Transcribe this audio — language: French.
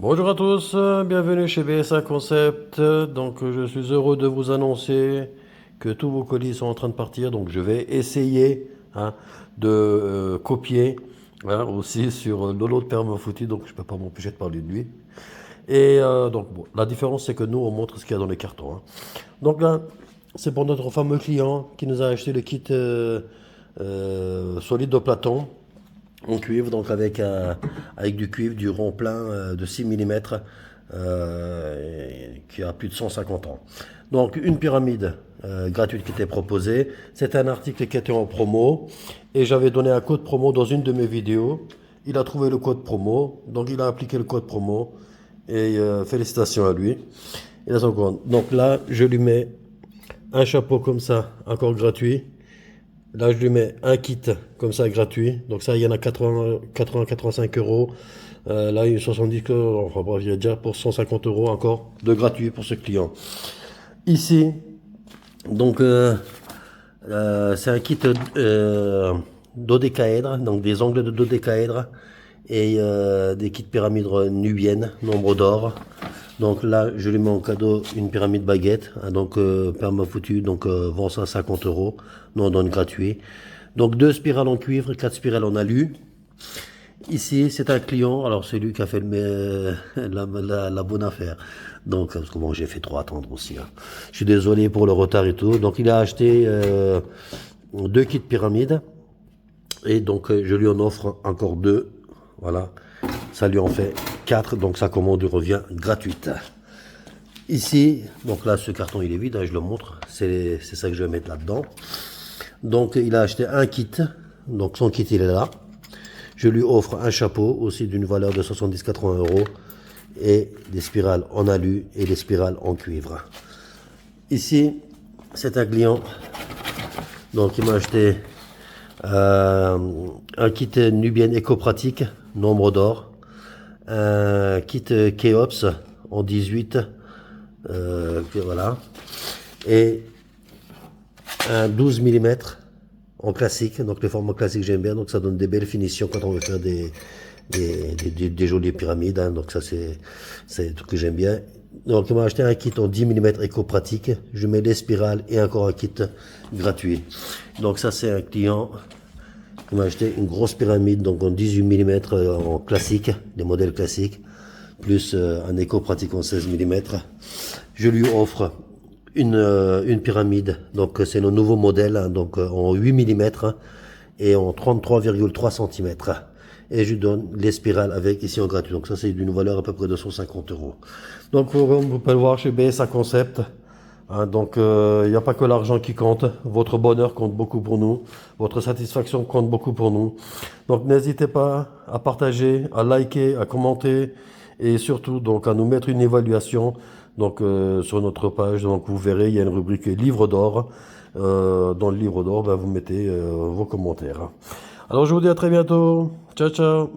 Bonjour à tous, bienvenue chez BSA Concept. Donc je suis heureux de vous annoncer que tous vos colis sont en train de partir. Donc je vais essayer de copier aussi sur Lolo de Permafouti. Donc je ne peux pas m'empêcher de parler de lui. Et donc bon, la différence c'est que nous on montre ce qu'il y a dans les cartons. Donc là c'est pour notre fameux client qui nous a acheté le kit solide de Platon en cuivre, donc avec du cuivre, du rond plein de 6 mm qui a plus de 150 ans. Donc une pyramide gratuite qui était proposée. C'est un article qui était en promo et j'avais donné un code promo dans une de mes vidéos. Il a trouvé le code promo, donc il a appliqué le code promo et félicitations à lui. Il a son compte. Donc là, je lui mets un chapeau comme ça, encore gratuit. Là, je lui mets un kit comme ça gratuit. Donc ça, il y en a 85 euros. Là, il y a 70 euros. Enfin bref, il y a déjà pour 150 euros encore de gratuit pour ce client. Ici, donc c'est un kit dodécaèdre, donc des angles de dodécaèdre et des kits pyramides nubiennes, nombre d'or. Donc là, je lui mets en cadeau une pyramide baguette, donc Permafouti, donc vend ça à 50 euros, nous on donne gratuit. Donc 2 spirales en cuivre, 4 spirales en alu. Ici, c'est un client, alors c'est lui qui a fait la bonne affaire. Donc, parce que bon, j'ai fait trop attendre aussi. Je suis désolé pour le retard et tout. Donc, il a acheté 2 kits pyramides. Et donc, je lui en offre encore 2. Voilà. Ça lui en fait 4. Donc, sa commande revient gratuite. Ici, donc là, ce carton, il est vide. Je le montre. C'est ça que je vais mettre là-dedans. Donc, il a acheté un kit. Donc, son kit, il est là. Je lui offre un chapeau aussi d'une valeur de 70-80 euros et des spirales en alu et des spirales en cuivre. Ici, c'est un client donc il m'a acheté un kit Nubienne éco-pratique, nombre d'or, un kit Keops en 18, voilà, et un 12 mm en classique, donc les formats classiques j'aime bien, donc ça donne des belles finitions quand on veut faire des jolies pyramides, donc ça c'est le truc que j'aime bien. Donc il m'a acheté un kit en 10 mm éco-pratique, je mets les spirales et encore un kit gratuit. Donc ça c'est un client qui m'a acheté une grosse pyramide, donc en 18 mm en classique, des modèles classiques, plus un éco-pratique en 16 mm. Je lui offre une pyramide, donc c'est le nouveau modèle, donc en 8 mm et en 33,3 cm. Et je lui donne les spirales avec ici en gratuit. Donc ça c'est d'une valeur à peu près de 150 euros. Donc comme vous pouvez le voir chez BSA Concept, donc il n'y a pas que l'argent qui compte, votre bonheur compte beaucoup pour nous, votre satisfaction compte beaucoup pour nous. Donc n'hésitez pas à partager, à liker, à commenter et surtout donc à nous mettre une évaluation donc sur notre page. Donc vous verrez, il y a une rubrique livre d'or. Dans le livre d'or, vous mettez vos commentaires. Alors je vous dis à très bientôt. Ciao ciao.